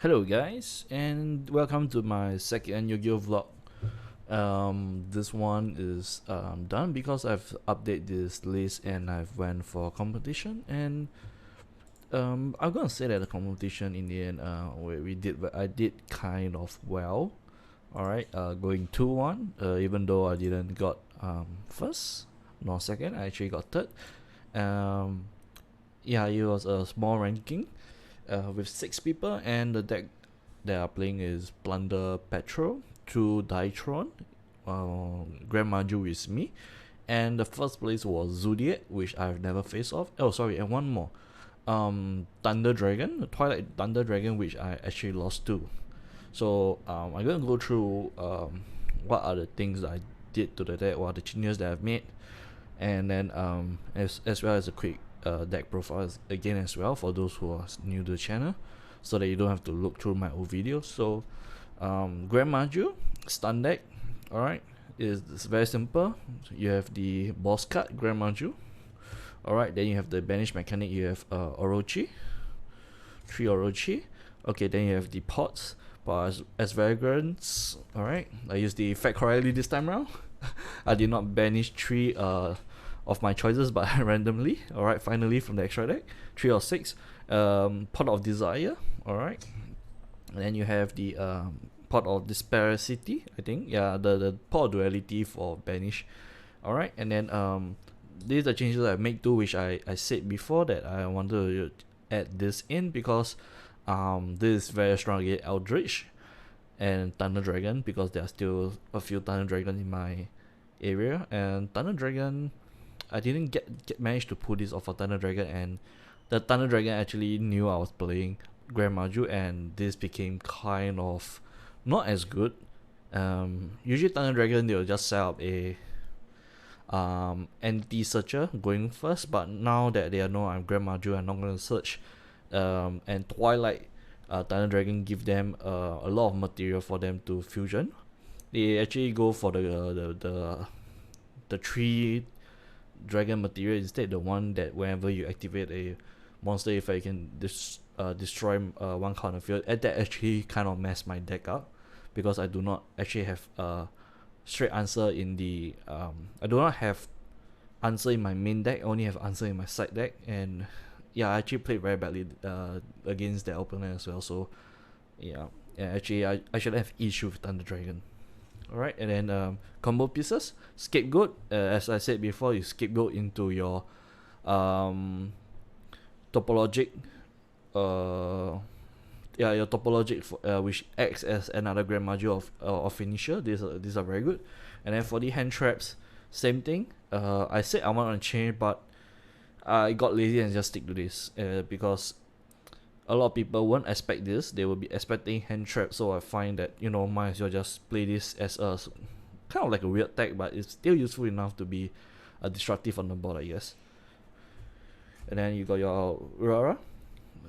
Hello guys, and welcome to my second Yu-Gi-Oh vlog. This one is done because I've updated this list and I've went for competition, and I'm gonna say that the competition in the end I did kind of well. Alright, going 2-1, even though I didn't got first nor second, I actually got third. Yeah, it was a small ranking with 6 people, and the deck they are playing is Plunder Petrol through Drytron. Gren Maju is me, and the first place was Zodiac, which I've never faced off. Oh, sorry, and one more. Thunder Dragon, Twilight Thunder Dragon, which I actually lost to. So I'm gonna go through what are the things I did to the deck, what are the changes that I've made, and then as well as a quick deck profile again as well for those who are new to the channel, so that you don't have to look through my old videos. So Gren Maju stun deck, alright, it's very simple. You have the boss card Gren Maju, alright, then you have the banish mechanic, you have Orochi, 3 Orochi. Okay, then you have the pots as vagrants. Alright, I used the effect correctly this time around. I did not banish 3 of my choices, but randomly. Alright, finally from the extra deck, 3 or 6. Pot of Desire. Alright, and then you have the Pot of Disparity, I think. Yeah, the Pot of Duality for banish. Alright, and then these are changes I made too, which I said before that I wanted to add this in because this is very strong against Eldritch and Thunder Dragon, because there are still a few Thunder Dragon in my area, and Thunder Dragon I didn't get manage to pull this off for Thunder Dragon, and the Thunder Dragon actually knew I was playing Gren Maju, and this became kind of not as good. Usually Thunder Dragon, they'll just set up a anti-searcher going first, but now that they know I'm Gren Maju, I'm not going to search. And Twilight Thunder Dragon give them a lot of material for them to fusion. They actually go for the 3 dragon material instead, the one that whenever you activate a monster effect, you can destroy one card on the field. And that actually kind of messed my deck up, because I do not actually have a straight answer in the I do not have answer in my main deck. I only have answer in my side deck, and yeah, I actually played very badly against that opponent as well. So yeah, actually I should have issue with Thunder Dragon. Alright, and then combo pieces, Scapegoat. As I said before, you Scapegoat into your Topologic. Yeah, your Topologic which acts as another Gren Maju of finisher. These are very good. And then for the hand traps, same thing. I said I want to change, but I got lazy and just stick to this because a lot of people won't expect this. They will be expecting hand trap, so I find that, might as well just play this as a kind of like a weird tag, but it's still useful enough to be destructive on the board, I guess. And then you got your Aurora,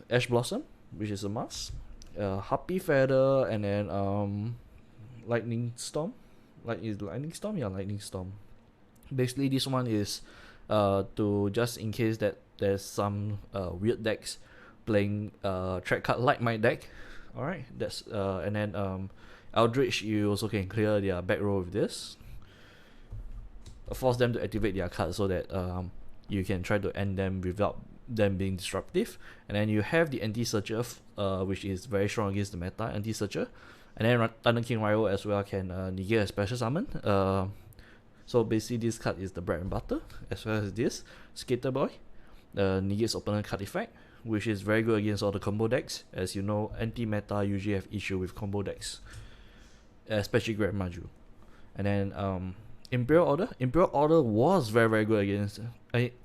Ash Blossom, which is a must, Happy Feather, and then Lightning Storm. Lightning Storm? Yeah, Lightning Storm. Basically, this one is to just in case that there's some weird decks playing track card like my deck. Alright, that's and then Eldritch, you also can clear their back row with this, force them to activate their card so that you can try to end them without them being disruptive. And then you have the anti-searcher, which is very strong against the meta, anti-searcher. And then Thunder King Ryo as well can negate a special summon. So basically this card is the bread and butter, as well as this Skater Boy, negates opponent card effect, which is very good against all the combo decks. As you know, anti-meta usually have issue with combo decks, especially Gren Maju. And then Imperial Order was very good against,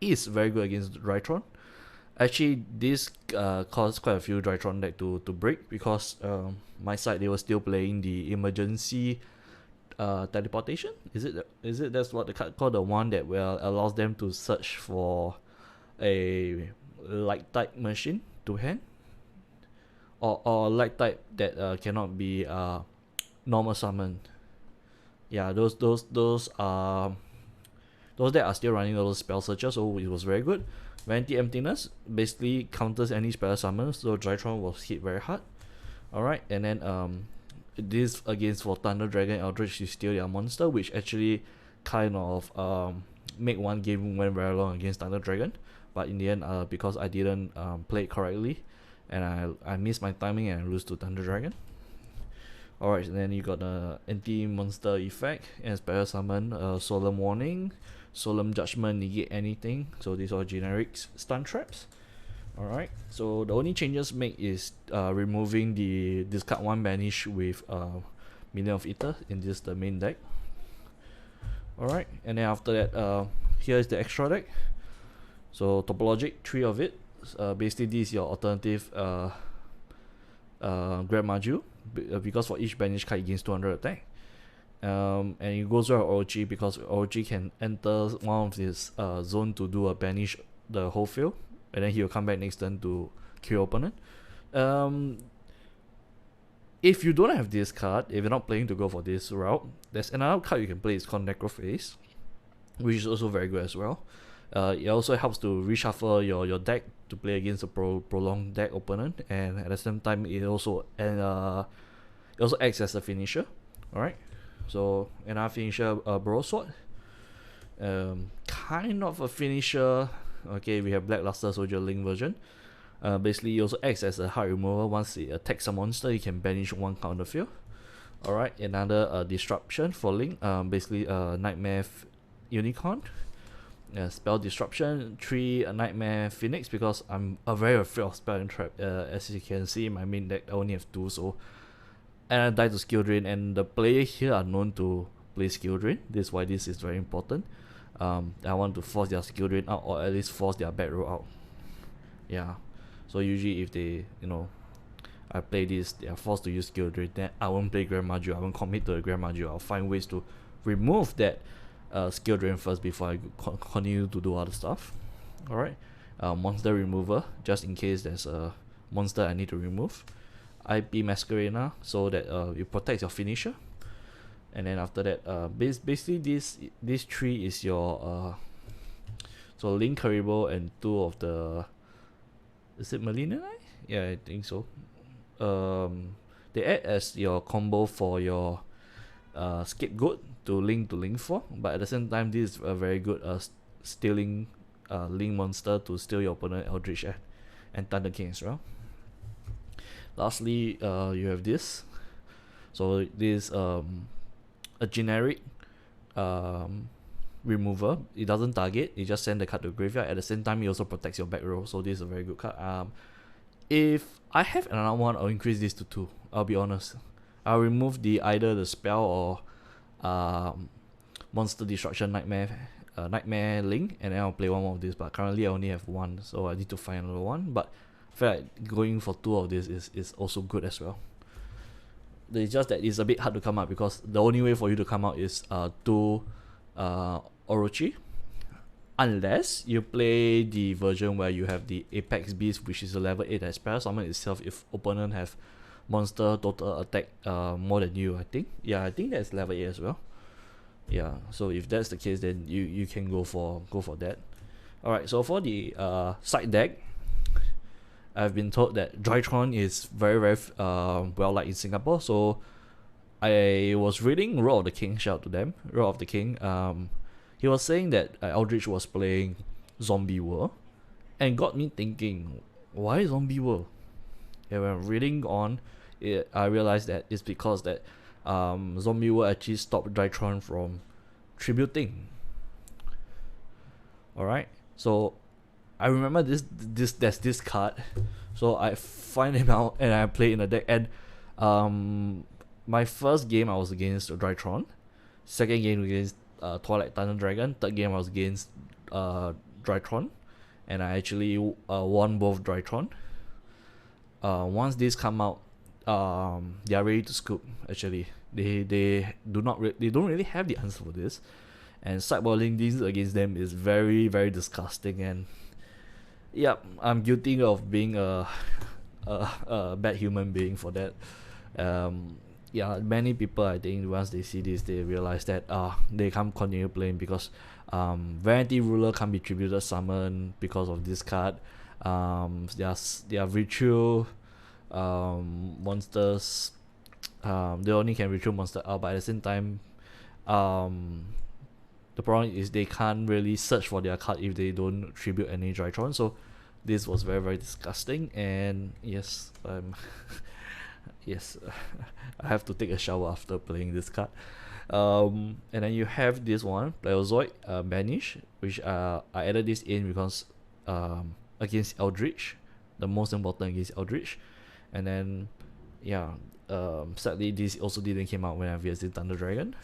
is very good against Drytron. Actually, this caused quite a few Drytron deck to break, because my side, they were still playing the emergency teleportation. Is it that's what the card called, the one that allows them to search for a light type machine to hand, or light type that cannot be normal summon. Yeah, those that are still running those spell searchers, so it was very good. Vanity Emptiness basically counters any spell summon, so Drytron was hit very hard. Alright, and then this against for Thunder Dragon Eldritch, you steal their monster, which actually kind of make one game went very long against Thunder Dragon. But in the end, because I didn't play it correctly, and I missed my timing and I lose to Thunder Dragon. Alright, and then you got the anti-monster effect and special summon, Solemn Warning, Solemn Judgment, negate anything. So these are generic stun traps. Alright, so the only changes made is removing the discard 1 banish with Million of Ether in this the main deck. Alright, and then after that, here is the extra deck. So Topologic, 3 of it. Basically this is your alternative Gren Maju, because for each banish card it gains 200 attack. And it goes well with OG because OG can enter one of this zone to do a banish the whole field, and then he will come back next turn to kill opponent. If you don't have this card, if you're not planning to go for this route, there's another card you can play. It's called Necrophase, which is also very good as well. It also helps to reshuffle your deck to play against a prolonged deck opponent, and at the same time it also acts as a finisher. Alright, so another finisher, Burrow Sword, kind of a finisher. Okay, we have Blackluster Soldier Link version. Basically it also acts as a heart remover. Once it attacks a monster, you can banish one card on the field. Alright, another disruption for Link, basically Nightmare Unicorn. Spell Disruption, 3 Nightmare Phoenix, because I'm very afraid of Spell and Trap. As you can see in my main deck, I only have 2, so, and I die to Skill Drain, and the players here are known to play Skill Drain. This is why this is very important. I want to force their Skill Drain out, or at least force their back row out. Yeah, so usually if they, I play this, they are forced to use Skill Drain, then I won't play Gren Maju, I won't commit to the Gren Maju. I'll find ways to remove that Skill Drain first before I continue to do other stuff. Alright, Monster Remover, just in case there's a monster I need to remove. IP Masquerade, so that it protects your finisher. And then after that, basically this 3 is your so Link, Karibo, and 2 of the, is it Melina? Yeah, I think so. They act as your combo for your Scapegoat to Link 4, but at the same time this is a very good stealing Link monster to steal your opponent Eldritch and Thunder King as well. Lastly, you have this. So this a generic remover. It doesn't target, it just sends the card to the graveyard. At the same time it also protects your back row, so this is a very good card. If I have another one, I'll increase this to 2. I'll be honest, I'll remove either the spell or Monster Destruction Nightmare Link, and then I'll play one more of this. But currently I only have 1, so I need to find another one. But I feel like going for 2 of this is also good as well. It's just that it's a bit hard to come up, because the only way for you to come out is 2 Orochi, unless you play the version where you have the Apex Beast, which is a level 8 as Special Summon itself if opponent have monster total attack more than you. I think that's level 8 as well. Yeah, so if that's the case, then you can go for that. Alright, so for the side deck, I've been told that Drytron is very well liked in Singapore. So I was reading Roar of the King, shout out to them, Roar of the King. He was saying that Eldritch was playing Zombie World, and got me thinking, why Zombie World? And when I'm reading on it, I realized that it's because that Zombie World actually stopped Drytron from tributing. Alright, so I remember there's this card, so I find him out and I play in the deck. And my first game I was against Drytron, second game against Twilight Thunder Dragon, third game I was against Drytron, and I actually won both Drytron. Once these come out, they are ready to scoop. Actually, they don't really have the answer for this, and sideboarding these against them is very disgusting. And yep, I'm guilty of being a bad human being for that. Yeah, many people, I think, once they see this, they realize that they can't continue playing, because Vanity Ruler can't be tributed summon because of this card. Their Ritual monsters, they only can retrieve monster out, but at the same time, the problem is they can't really search for their card if they don't tribute any Drytron. So this was very very disgusting, and yes, yes, I have to take a shower after playing this card. And then you have this one, Pleozoid, Banish, which I added this in because against Eldritch, the most important against Eldritch. And then yeah, sadly this also didn't came out when I visited Thunder Dragon.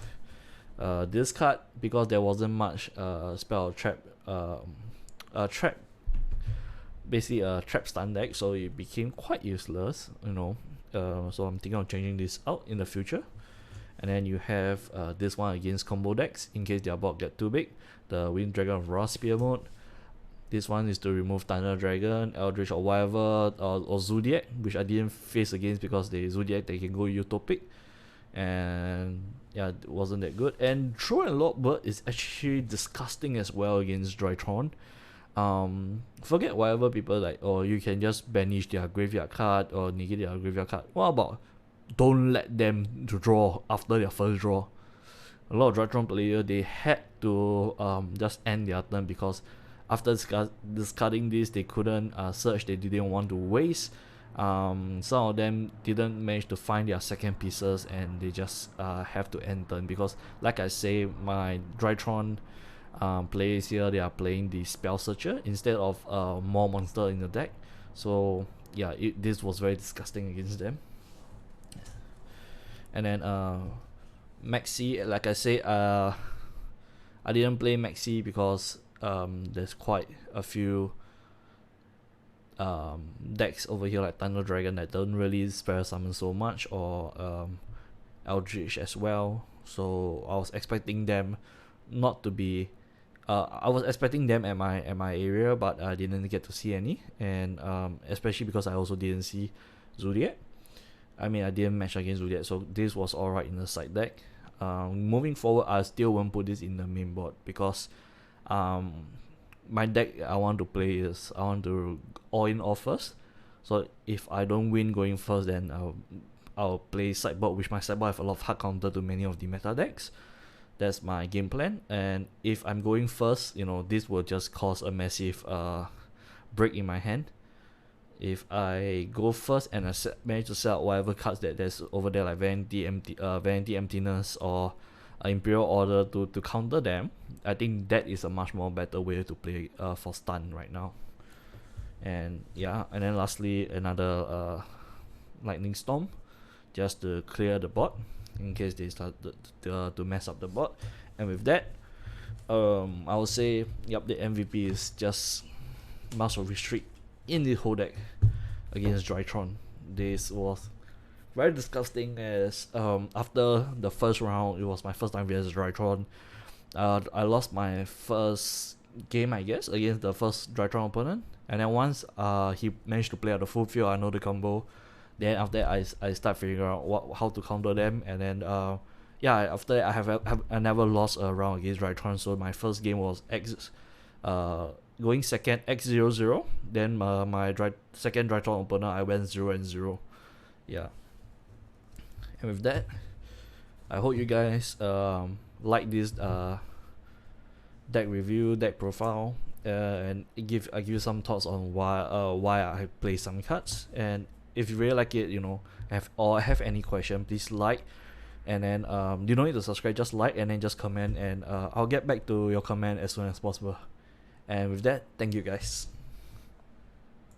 This card, because there wasn't much spell trap, trap, basically a trap stun deck, so it became quite useless, you know. So I'm thinking of changing this out in the future. And then you have this one against combo decks in case their board get too big. The Wind Dragon of Raw Spear mode. This one is to remove Thunder Dragon, Eldritch or whatever, or Zodiac, which I didn't face against because the Zodiac they can go Utopic, and yeah, it wasn't that good. And Throw and Lockbird is actually disgusting as well against Drytron. Forget whatever people like, or you can just banish their graveyard card or negate their graveyard card. What about don't let them to draw after their first draw? A lot of Drytron players, they had to just end their turn because after discarding this, they couldn't search, they didn't want to waste. Some of them didn't manage to find their second pieces, and they just have to end turn because, like I say, my Drytron players here, they are playing the Spell Searcher instead of more monster in the deck. So yeah, this was very disgusting against them. And then Maxi, like I say, I didn't play Maxi because there's quite a few decks over here like Thunder Dragon that don't really spare summon so much, or Eldritch as well. So I was expecting them not to be I was expecting them at my area, but I didn't get to see any, and especially because I also didn't see Zodiac. I mean, I didn't match against Zodiac, so this was alright in the side deck. Moving forward, I still won't put this in the main board because my deck I want to play is I want to all in off first. So if I don't win going first, then I'll play sideboard, which my sideboard have a lot of hard counter to many of the meta decks. That's my game plan. And if I'm going first, you know, this will just cause a massive break in my hand. If I go first and I manage to sell whatever cards that there's over there, like Vanity Emptiness or Imperial Order to counter them, I think that is a much more better way to play for stun right now. And yeah, and then lastly, another Lightning Storm, just to clear the board in case they start to mess up the board. And with that, I would say, yep, the MVP is just Mask of Retreat in the whole deck against Drytron. This was very disgusting as after the first round, it was my first time versus Drytron. I lost my first game, I guess, against the first Drytron opponent, and then once he managed to play out the full field, I know the combo. Then after that, I start figuring out how to counter them, and then yeah, after that I never lost a round against Drytron. So my first game was going second X00. Then my second Drytron opponent, I went 0-0. Yeah. And with that, I hope you guys like this deck review, deck profile, and I give some thoughts on why I play some cards. And if you really like it, you know, have any question, please like. And then you don't need to subscribe, just like and then just comment, and I'll get back to your comment as soon as possible. And with that, thank you guys.